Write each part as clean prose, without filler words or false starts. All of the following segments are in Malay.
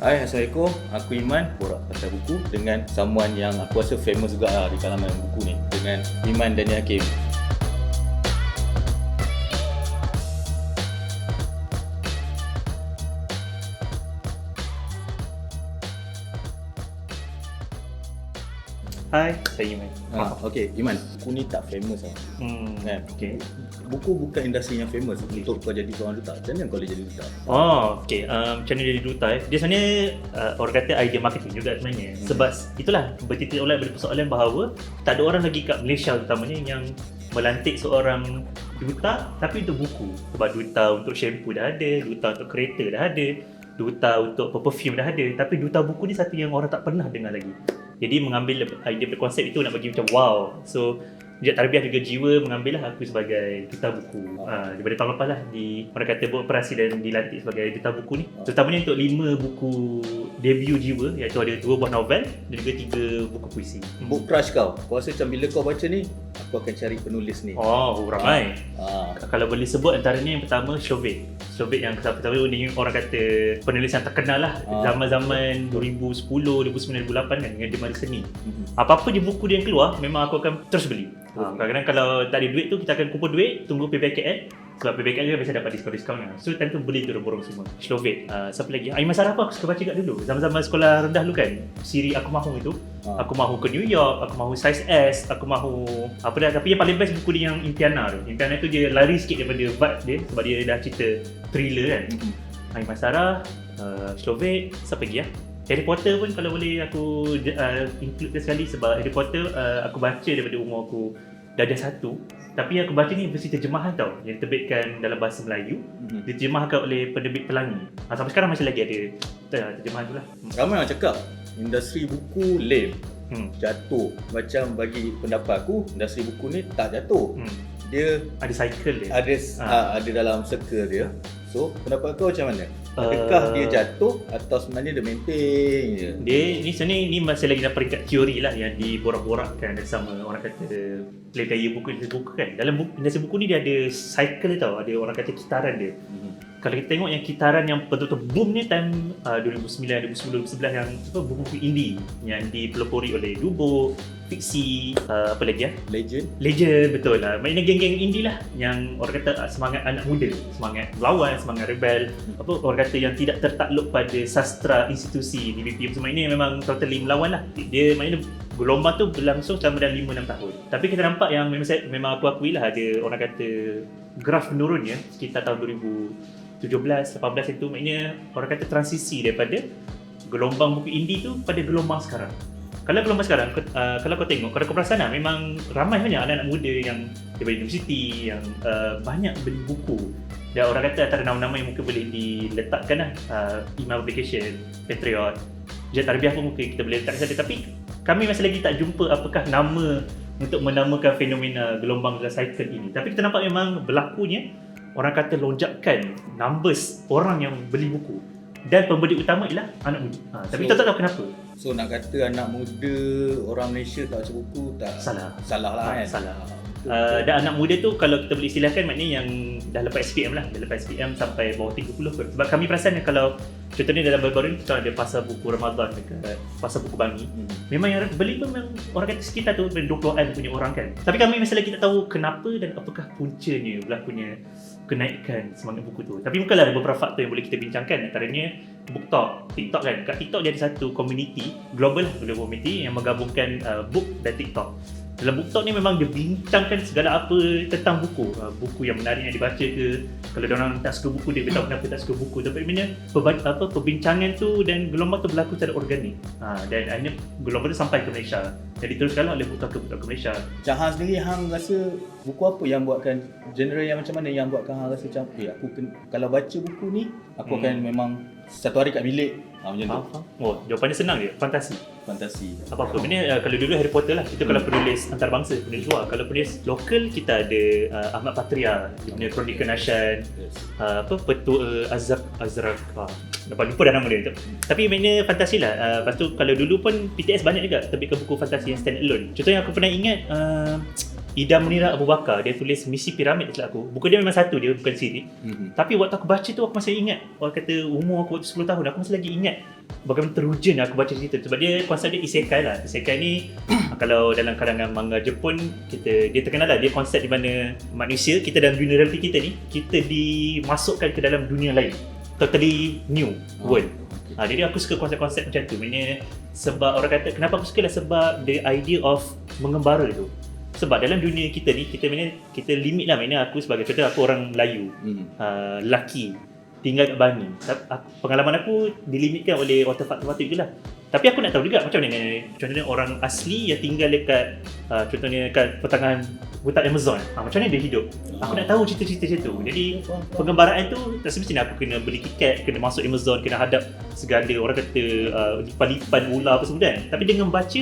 Hai, Assalamualaikum. Aku Iman, borak pasal buku dengan someone yang aku rasa famous juga lah di kalangan buku ni, dengan Iman Daniel Hakim. Hai, saya Iman. Okey, Iman, buku ni tak famous lah. Kan? Okay. Buku bukan industri yang famous untuk kau jadi seorang duta. Macam mana kau boleh jadi duta? Okay. Macam mana jadi duta Dia sebenarnya orang kata idea marketing juga sebenarnya. Sebab itulah bertitik oleh persoalan bahawa tak ada orang lagi kat Malaysia terutamanya yang melantik seorang duta tapi untuk buku. Sebab duta untuk shampoo dah ada, duta untuk kereta dah ada, duta untuk perfume dah ada, tapi duta buku ni satu yang orang tak pernah dengar lagi. Jadi mengambil idea konsep itu nak bagi macam wow. So sejak Tarbiah juga jiwa mengambil lah aku sebagai duta buku. Daripada tahun lepas lah orang kata buat operasi dan dilantik sebagai duta buku ni. Terutamanya untuk 5 buku debut jiwa, iaitu ada 2 buah novel dan juga 3 buku puisi. Book crush kau. Kau rasa macam bila kau baca ni, aku akan cari penulis ni. Ramai. Kalau boleh sebut antaranya yang pertama Chauvet yang pertama ni orang kata penulis yang terkenal lah zaman-zaman 2010, 2009, 2008 kan, dengan Demari Seni. Apa-apa je buku dia yang keluar memang aku akan terus beli. Kadang-kadang kalau tak ada duit tu kita akan kumpul duit, tunggu PBKL. Sebab PBKL kan biasa dapat diskaun-diskaun lah. So time tu beli tu borong semua. Chauvet. Siapa lagi? Aiman Sarah aku suka baca kat dulu. Zaman-zaman sekolah rendah dulu kan. Siri Aku Mahu itu. Aku Mahu ke New York, Aku Mahu Size S, Aku Mahu apa dah. Tapi yang paling best buku dia yang Impiana tu. Impiana tu dia lari sikit daripada vibe dia sebab dia dah cerita thriller kan. Aiman Sarah, Chauvet, siapa lagi ya? Harry Potter pun kalau boleh aku include sekali sebab Harry Potter aku baca daripada umur aku darjah 1. Tapi aku baca ni versi terjemahan tau, yang terbitkan dalam bahasa Melayu. Diterjemahkan oleh penerbit Pelangi. Sampai sekarang masih lagi ada terjemahan tu lah. Ramai orang cakap industri buku lame, jatuh. Macam bagi pendapat aku, industri buku ni tak jatuh. Dia ada cycle dia. Ada dalam circle dia. So, pendapat kau macam mana? Adakah dia jatuh atau sebenarnya dia maintain je? Dia ni sebenarnya ni masih lagi dalam peringkat teori lah yang diborak-borakkan sama orang kata play gaya buku kan. Dalam industri buku ni dia ada cycle tau, ada orang kata kitaran dia. Kalau kita tengok yang kitaran yang betul-betul boom ni time 2009, 2010, 2011 yang buku-buku indie yang dipelopori oleh Dubo, Fiksi, apa lagi ya? Legend, betul lah. Maknanya geng-geng indie lah yang orang kata semangat anak muda, semangat melawan, semangat rebel. Orang kata yang tidak tertakluk pada sastra institusi DBP. So maknanya memang totally melawan lah. Dia maknanya gelombang tu berlangsung selama dalam 5-6 tahun. Tapi kita nampak yang memang aku akui lah ada orang kata graf menurun ya sekitar tahun 2017, 18 itu. Maknanya orang kata transisi daripada gelombang buku indie tu pada gelombang sekarang. Kalau gelombang sekarang, kalau kau tengok, kalau kau perasan lah, memang ramai banyak anak-anak muda yang daripada universiti yang banyak beli buku. Dan orang kata antara nama-nama yang mungkin boleh diletakkan lah, Email Publication, Patriot, Sejak Tarbiah pun mungkin kita boleh letak di sana. Tapi kami masih lagi tak jumpa apakah nama untuk menamakan fenomena gelombang dalam cycle ini. Tapi kita nampak memang berlakunya orang kata lonjakan numbers orang yang beli buku. Dan pembeli utama ialah anak muda. Tapi kita tak tahu kenapa. So nak kata anak muda orang Malaysia tak baca buku tak salah lah kan. Salah. Dan anak muda tu kalau kita boleh istilahkan maknanya yang dah lepas SPM lah. Dah lepas SPM sampai bawah 30 pun. Sebab kami perasan yang kalau contohnya dalam baru-baru ni kita ada pasar buku Ramadan dekat pasar buku Bangi. Memang yang beli pun memang orang kata sekitar tu 20-an punya orang kan. Tapi kami masih lagi tak tahu kenapa dan apakah puncanya berlakunya kenaikan semangat buku tu. Tapi mungkinlah ada beberapa faktor yang boleh kita bincangkan. Antaranya BookTok, TikTok kan. Kat TikTok dia ada satu community, global community yang menggabungkan book dan TikTok. Dalam BookTok ni memang dia bincangkan segala apa tentang buku. Buku yang menarik yang dibaca ke. Kalau diorang tak suka buku, dia beritahu kenapa tak suka buku. Tapi sebenarnya perbincangan tu dan gelombang tu berlaku secara organik. Dan akhirnya gelombang tu sampai ke Malaysia. Jadi diteruskanlah oleh BookTok ke Malaysia. Macam Hang sendiri, Hang rasa buku apa yang buatkan, genre yang macam mana yang buatkan Hang rasa macam kalau baca buku ni aku akan memang satu hari kat bilik macam tu? Jawapannya senang je, fantasi. Apa-apa. Ini kalau dulu Harry Potter lah, itu kalau penulis antarabangsa, penulis luar. Kalau penulis lokal kita ada Ahmad Patria, dia punya Kronika Nashan, Petua Azrak, lupa dah nama dia. Tapi maknanya fantasi lah. Lepas tu kalau dulu pun PTS banyak juga terbitkan buku fantasi yang stand alone. Contohnya aku pernah ingat Ida Munira Abu Bakar, dia tulis Misi Piramid tak aku. Buku dia memang satu, dia bukan siri. Tapi waktu aku baca tu aku masih ingat, orang kata umur aku waktu 10 tahun, aku masih lagi ingat bagaimana teruja aku baca cerita tu. Sebab dia konsep dia isekai lah. Isekai ni kalau dalam kalangan manga Jepun, dia terkenal lah, dia konsep di mana manusia, kita dalam dunia realiti kita ni, kita dimasukkan ke dalam dunia lain, totally new world. Jadi aku suka konsep-konsep macam tu. Maknanya sebab orang kata, kenapa aku suka lah, sebab the idea of mengembara tu. Sebab dalam dunia kita ni, kita limit lah. Maknanya aku sebagai contoh, aku orang Melayu, lelaki, tinggal kat Bani. Pengalaman aku dilimitkan oleh watak-watak itu lah. Tapi aku nak tahu juga macam mana contohnya orang asli yang tinggal dekat contohnya kat pertengahan hutan Amazon, macam mana dia hidup. Aku nak tahu cerita-cerita macam tu. Jadi pengembaraan tu tak semestinya aku kena beli tiket, kena masuk Amazon, kena hadap segala orang kata lipan ular apa semua kan. Tapi dengan baca,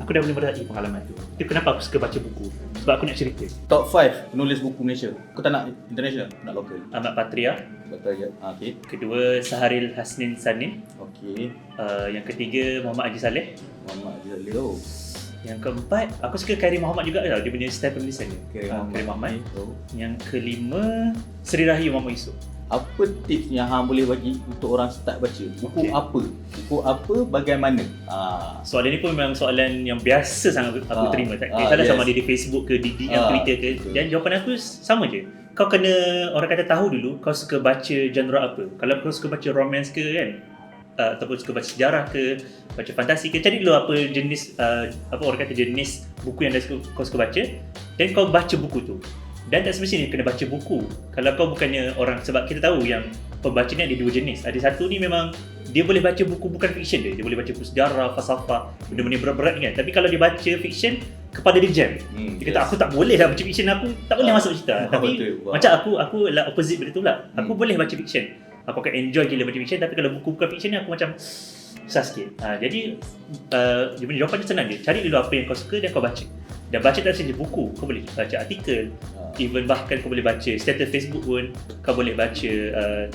aku dah boleh meraih pengalaman tu. Itu kenapa aku suka baca buku. Sebab aku nak cerita. Top 5 penulis buku Malaysia. Aku tak nak international, aku nak lokal. Ahmad Patria. Okey. Kedua, Saharil Hasnin Sanin. Okey. Yang ketiga, Muhammad Haji Saleh. Muhammad Haji Saleh. Oh. Yang keempat, aku suka Khairi Muhammad juga lah. Dia punya style penulisan dia. Khairi Muhammad. Yang kelima, Seri Rahayu Muhammad Yusof. Apa tips yang hang boleh bagi untuk orang start baca? Buku apa? Buku apa, bagaimana? Soalan ni pun memang soalan yang biasa sangat aku terima. Tak kisahlah sama dia di Facebook ke, di DM Twitter ke. Dan jawapan aku sama je. Kau kena, orang kata tahu dulu, kau suka baca genre apa. Kalau kau suka baca romance ke kan, ataupun suka baca sejarah ke, baca fantasi ke, cari dulu apa jenis apa orang kata jenis buku yang kau suka baca, dan kau baca buku tu. Dan tak semestinya kena baca buku. Kalau kau bukannya orang, sebab kita tahu yang pembaca ni ada dua jenis. Ada satu ni memang dia boleh baca buku bukan fiksyen dia boleh baca buku sejarah, falsafah, benda-benda berat-berat kan. Tapi kalau dia baca fiksyen, kepala dia jam. Dia kata aku tak boleh lah baca fiksyen, aku tak boleh masuk cerita. Tapi macam aku lah opposite benda tu lah. Aku boleh baca fiksyen. Aku akan enjoy gila baca fiksyen, tapi kalau buku bukan fiksyen ni aku macam susah sikit. Jadi jawapan dia senang je. Cari dulu apa yang kau suka dan kau baca. Dan baca tak saja buku, kau boleh baca artikel, even bahkan kau boleh baca status Facebook pun, kau boleh baca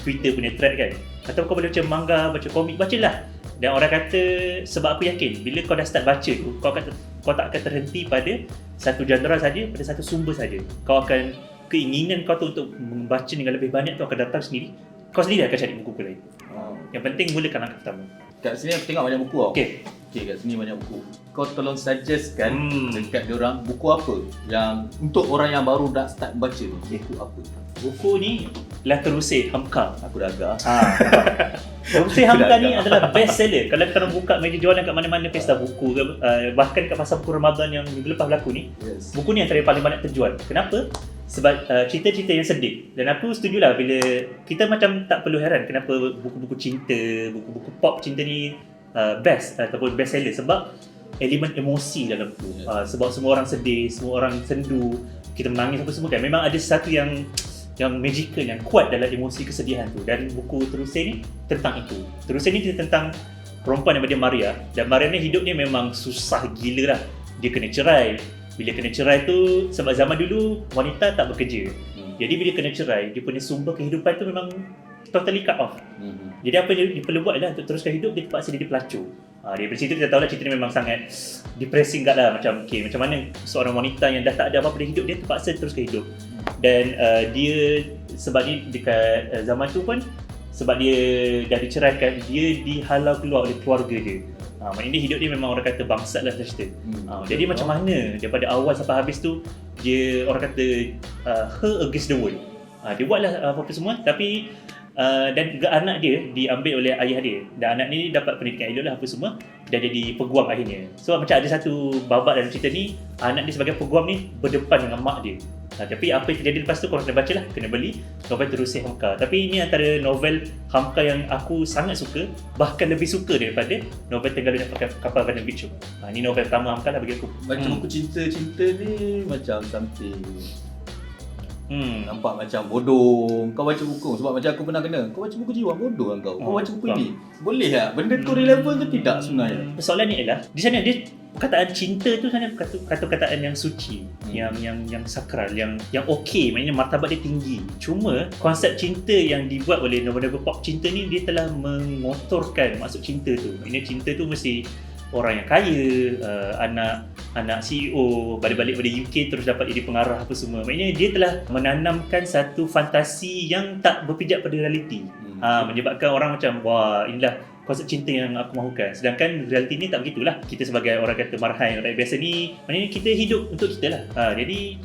Twitter punya thread kan, atau kau boleh baca manga, baca komik, bacalah. Dan orang kata, sebab aku yakin bila kau dah start baca tu, kau tak akan terhenti pada satu genre saja, pada satu sumber saja. Kau akan, keinginan kau tu untuk membaca dengan lebih banyak tu akan datang sendiri. Kau sendiri akan cari buku lain. Yang penting mulakan langkah pertama. Kat sini aku tengok banyak buku tau. Okey, kat sini banyak buku. Kau tolong suggestkan dekat diorang buku apa yang untuk orang yang baru nak start baca ni. Buku apa? buku ni La Terusir Hamka. Aku dah agak. Terusir Hamka ni adalah best seller. Kalau korang buka meja jualan kat mana-mana pesta buku ke, bahkan kat pasar buku Ramadan yang minggu lepas berlaku ni, buku ni antara yang paling banyak terjual. Kenapa? Sebab cerita-cerita yang sedih. Dan aku setujulah bila kita macam tak perlu heran kenapa buku-buku cinta, buku-buku pop cinta ni best ataupun best seller, sebab elemen emosi dalam tu. Sebab semua orang sedih, semua orang sendu, kita menangis apa semua kan. Memang ada sesuatu yang magical, yang kuat dalam emosi kesedihan tu. Dan buku Terusir ni tentang itu. Terusir ni tentang perempuan yang bernama Maria. Dan Maria ni hidup ni memang susah gila lah. Dia kena cerai. Bila kena cerai tu, sebab zaman dulu wanita tak bekerja. Jadi bila kena cerai, dia punya sumber kehidupan tu memang totally cut off. Jadi apa dia perlu buat adalah untuk teruskan hidup, dia terpaksa jadi pelacur. Daripada situ kita tahu lah cerita ni memang sangat depressing kat lah. Macam macam mana seorang wanita yang dah tak ada apa-apa di hidup, dia terpaksa teruskan hidup. Dan dia, sebab ni dekat zaman tu pun, sebab dia dah diceraikan, dia dihalau keluar oleh keluarga dia. Maknanya hidup dia memang orang kata bangsat lah cerita. Jadi macam mana daripada awal sampai habis tu, dia orang kata her against the world. Dia buatlah apa-apa semua, tapi dan juga anak dia diambil oleh ayah dia. Dan anak ni dapat pendidikan elok lah apa semua, dan jadi peguam akhirnya. So macam ada satu babak dalam cerita ni, anak dia sebagai peguam ni berdepan dengan mak dia. Tapi apa yang terjadi lepas tu korang kena baca lah, kena beli novel Terusir Hamka. Tapi ini antara novel Hamka yang aku sangat suka, bahkan lebih suka daripada novel Tenggelam Kapal Vanilla Beach. Ini novel pertama Hamka lah bagi aku. Baca buku cinta-cinta ni macam something nampak macam bodoh. Kau baca buku, sebab macam aku pernah kena, kau baca buku jiwa, bodoh kan kau. Kau baca buku ni, boleh tak? Benda tu relevan ke tidak sebenarnya? Soalan ni ialah, di sana dia perkataan cinta tu sebenarnya kata-kataan yang suci, yang sakral, yang okey, maknanya martabat dia tinggi. Cuma konsep cinta yang dibuat oleh novel-novel pop cinta ni, dia telah mengotorkan maksud cinta tu. Maknanya cinta tu mesti orang yang kaya, anak CEO balik-balik dari UK terus dapat jadi pengarah apa semua. Maknanya dia telah menanamkan satu fantasi yang tak berpijak pada realiti. Menyebabkan orang macam, wah inilah konsep cinta yang aku mahukan. Sedangkan realiti ni tak begitulah. Kita sebagai orang kata marhain, rakyat biasa ni, maknanya kita hidup untuk kita lah. Jadi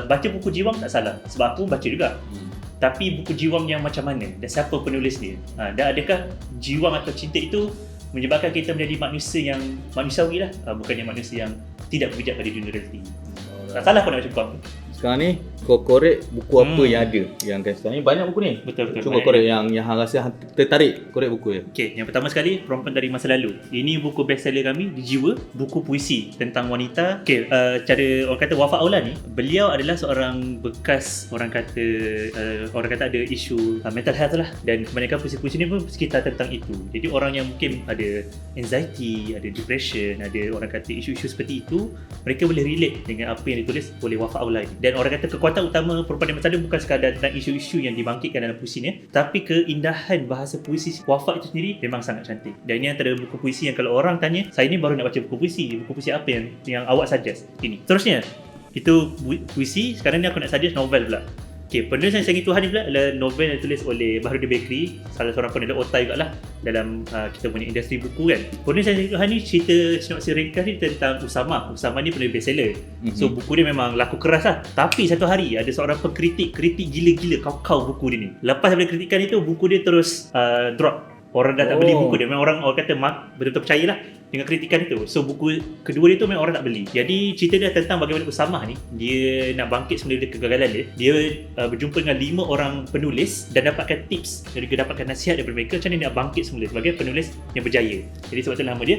baca buku Jiwang tak salah, sebab aku baca juga. Tapi buku Jiwang yang macam mana dan siapa penulis dia? Dan adakah Jiwang atau cinta itu menyebabkan kita menjadi manusia yang manusiawi lah, bukannya manusia yang tidak berpijak pada dunia realiti. Tak salah kau nak baca buku apa? Sekarang ni kau korek buku apa yang ada. Yang kan sekarang ni banyak buku ni. Betul. Cuba korek yang hang rasa hang tertarik, korek buku dia. Okey, yang pertama sekali, Perempuan dari Masa Lalu. Ini buku bestseller kami di Jiwa, buku puisi tentang wanita. Okey, cara orang kata Wafa Aula ni, beliau adalah seorang bekas orang kata ada isu mental health lah, dan kebanyakan puisi-puisi ni pun sekitar tentang itu. Jadi orang yang mungkin ada anxiety, ada depression, ada orang kata isu-isu seperti itu, mereka boleh relate dengan apa yang ditulis oleh Wafa Aula ni. Dan orang kata kekuatan utama Perempuan dari Masa Lalu bukan sekadar tentang isu-isu yang dibangkitkan dalam puisi ni, tapi keindahan bahasa puisi Wafa itu sendiri memang sangat cantik. Dan ini antara buku puisi yang kalau orang tanya, saya ni baru nak baca buku puisi apa yang awak suggest? Ini. Terusnya, itu puisi. Sekarang ni aku nak suggest novel pula. Okey, penulis yang Sayang Tuhan ni pula adalah novel yang ditulis oleh Baharudin Bekri, salah seorang penulis otai jugalah dalam kita punya industri buku kan. Penulis yang Sayang Tuhan ni cerita sinopsis ringkas ni tentang Usama ni penulis bestseller. So buku dia memang laku keras lah. Tapi satu hari ada seorang pengkritik gila-gila kau buku dia ni. Lepas daripada kritikan itu, buku dia terus drop. Orang dah tak beli buku dia. Memang orang kata betul-betul percayalah dengan kritikan itu. So buku kedua dia tu memang orang tak beli. Jadi cerita dia tentang bagaimana Usama ni, dia nak bangkit semula dari kegagalan dia. Dia berjumpa dengan 5 orang penulis dan dapatkan tips, dan juga dapatkan nasihat daripada mereka macam mana nak bangkit semula sebagai penulis yang berjaya. Jadi sebab tu nama dia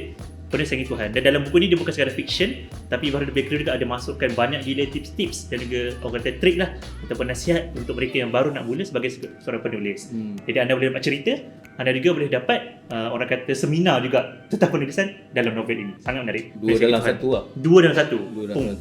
Penulis Sayang Tuhan. Dan dalam buku ni dia bukan sekadar fiction, tapi Baharudin Bekri juga ada masukkan banyak gila tips-tips dan juga orang kata trik lah ataupun nasihat untuk mereka yang baru nak mula sebagai seorang penulis. Jadi anda boleh dapat cerita, anda juga boleh dapat orang kata seminar juga tentang penulisan dalam novel ini. Sangat menarik. Dua dalam satu lah. Dua dalam satu.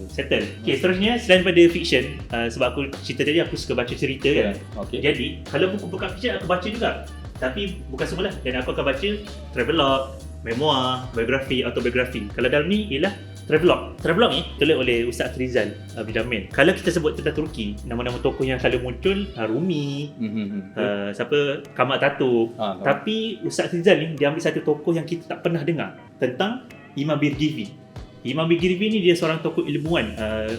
Settle. Okay, seterusnya selain pada fiction, sebab aku cerita tadi aku suka baca cerita kan. Okay. Jadi kalau buku-buku fiction aku baca juga. Tapi bukan semualah. Dan aku akan baca travelog, memoir, biografi, autobiografi. Kalau dalam ni ialah travelog. Travelog ni tulis oleh Ustaz Rizal bin Jamil. Kalau kita sebut tentang Turki, nama-nama tokoh yang selalu muncul Rumi, siapa, Kamal Atatürk. Tapi Ustaz Rizal ni dia ambil satu tokoh yang kita tak pernah dengar, tentang Imam Birgivi. Imam Birgivi ni dia seorang tokoh ilmuwan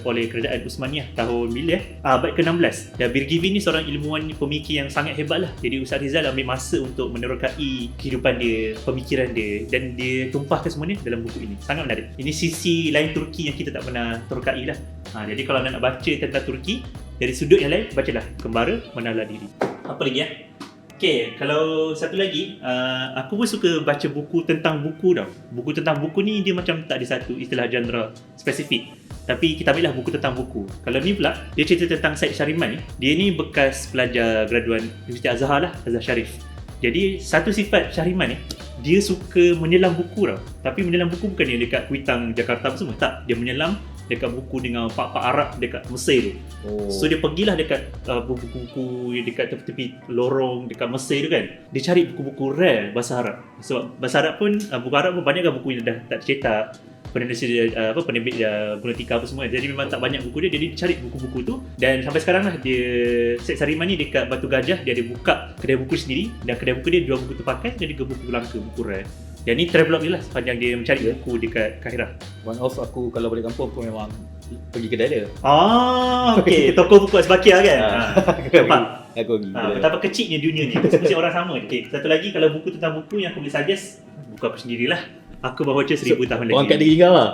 oleh kerajaan Uthmaniyah tahun bila abad ke-16. Dan Birgivi ni seorang ilmuwan pemikir yang sangat hebat lah. Jadi Ustaz Rizal ambil masa untuk menerokai kehidupan dia, pemikiran dia, dan dia tumpahkan semua ni dalam buku ini. Sangat menarik. Ini sisi lain Turki yang kita tak pernah terokai lah. Jadi kalau anda nak baca tentang Turki dari sudut yang lain, bacalah Kembara Menalah Diri. Apa lagi ya? Okay, kalau satu lagi, aku pun suka baca buku tentang buku tau. Buku tentang buku ni dia macam tak ada satu istilah genre spesifik. Tapi kita ambillah buku tentang buku. Kalau ni pula, dia cerita tentang Syed Syariman ni. Dia ni bekas pelajar graduan Universiti Azhar lah, Azhar Sharif. Jadi satu sifat Syariman ni, dia suka menyelam buku tau. Tapi menyelam buku bukan dia dekat Kuitang, Jakarta apa semua. Tak, dia menyelam dekat buku dengan pak-pak Arab dekat Mesir tu. So dia pergilah dekat buku-buku yang dekat tepi-tepi lorong dekat Mesir tu kan. Dia cari buku-buku rare bahasa Arab. Sebab bahasa Arab pun, buku Arab pun banyak kan buku yang dah tak tercetak. Penerbit Buletika apa semua. Jadi memang tak banyak buku dia. Jadi dia cari buku-buku tu. Dan sampai sekarang lah dia, Syed Syariman ni dekat Batu Gajah, dia ada buka kedai buku sendiri. Dan kedai buku dia jual buku terpakai dan juga buku langka, buku rare. Dan ni travelog dia lah sepanjang dia mencari buku dekat Kahirah. One off aku kalau balik kampung aku memang pergi kedai dia. Okey. Toko buku Asbakia kan? Nampak? Aku pergi. Betapa kecilnya dunia ni. Mesti orang sama. Okey. Satu lagi, kalau buku tentang buku yang aku boleh suggest, buku aku sendirilah. Aku baru baca 1000 tahun lagi. Orang kat diri kau lah.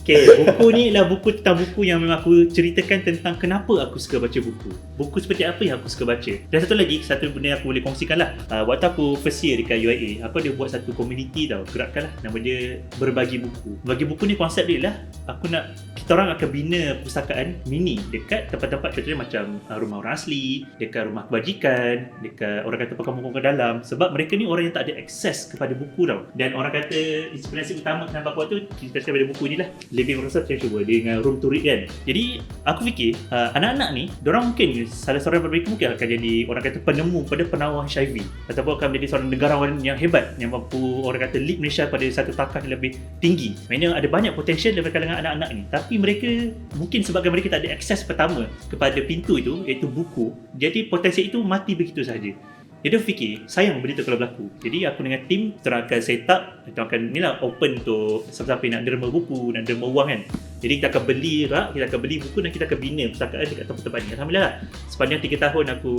Okay, buku ni adalah buku tentang buku yang memang aku ceritakan tentang kenapa aku suka baca buku. Buku seperti apa yang aku suka baca. Dan satu lagi, satu benda yang aku boleh kongsikan lah. Waktu aku first year dekat UIA, aku ada buat satu community tau, gerakan lah. Nama dia Berbagi Buku. Berbagi Buku ni konsep dia lah, aku nak kita orang akan bina perpustakaan mini dekat tempat-tempat contohnya macam rumah orang asli, dekat rumah kebajikan, dekat orang kata pekampung-pekampung dalam, sebab mereka ni orang yang tak ada akses kepada buku tau. Dan orang kata inspirasi utama kenapa aku buat tu inspirasi daripada buku ni lah, Living Rosas macam cuba dengan Room to Read kan. Jadi aku fikir anak-anak ni diorang mungkin salah seorang daripada mereka mungkin akan jadi orang kata penemu pada penawar HIV, ataupun akan menjadi seorang negarawan yang hebat yang mampu orang kata lead Malaysia pada satu takah yang lebih tinggi. Maksudnya ada banyak potensial daripada kalangan anak-anak ni, tapi mereka mungkin sebabkan mereka tak ada akses pertama kepada pintu itu iaitu buku, jadi potensi itu mati begitu sahaja. Jadi aku fikir sayang benda tu kalau berlaku. Jadi aku dengan tim kita akan set up, kita akan ni lah open untuk siapa-siapa yang nak derma buku, nak derma wang kan. Jadi kita akan beli rak, kita akan beli buku dan kita akan bina perpustakaan dekat tempat-tempat ni. Alhamdulillah lah, sepanjang 3 tahun aku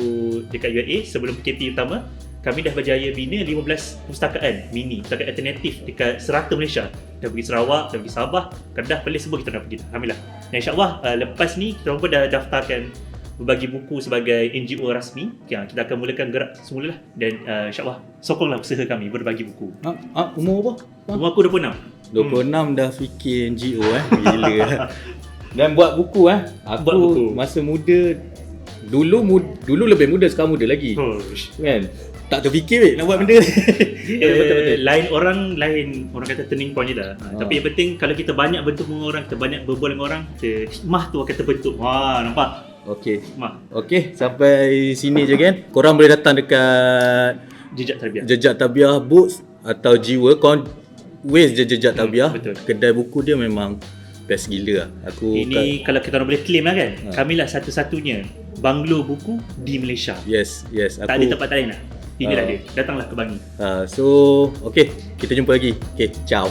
dekat UiA sebelum PKP utama, kami dah berjaya bina 15 perpustakaan mini, perpustakaan alternatif dekat serata Malaysia. Dah pergi Sarawak, dah pergi Sabah, Kedah, Perlis, semua kita dah pergi. Alhamdulillah. Dan insyaAllah lepas ni kita orang pun dah daftarkan berbagi buku sebagai NGO rasmi. Kita akan mulakan gerak semula lah. Dan insyaAllah sokonglah usaha kami berbagi buku. Umur apa? Umur aku 26. 26 dah fikir NGO gila. Dan buat buku aku Buat buku. masa muda dulu lebih muda, sekarang muda lagi. Kan? Tak terfikir nak buat benda. Betul. Lain orang kata turning point je dah. Tapi yang penting kalau kita banyak bertemu dengan orang, kita banyak berbual dengan orang, hikmah tu akan terbentuk. Wah, nampak? Okey. Hikmah. Okey, sampai sini je kan. Korang boleh datang dekat Jejak Tabiah Books atau Jiwa. Korang waste je Jejak Tabiah. Betul. Kedai buku dia memang best gila lah. Ini kalau kita orang boleh claim lah kan, kamilah satu-satunya banglo buku di Malaysia. Yes. Tak ada tempat lain lah. Inilah dia. Datanglah ke Bangi. So, okey, kita jumpa lagi. Okey, ciao.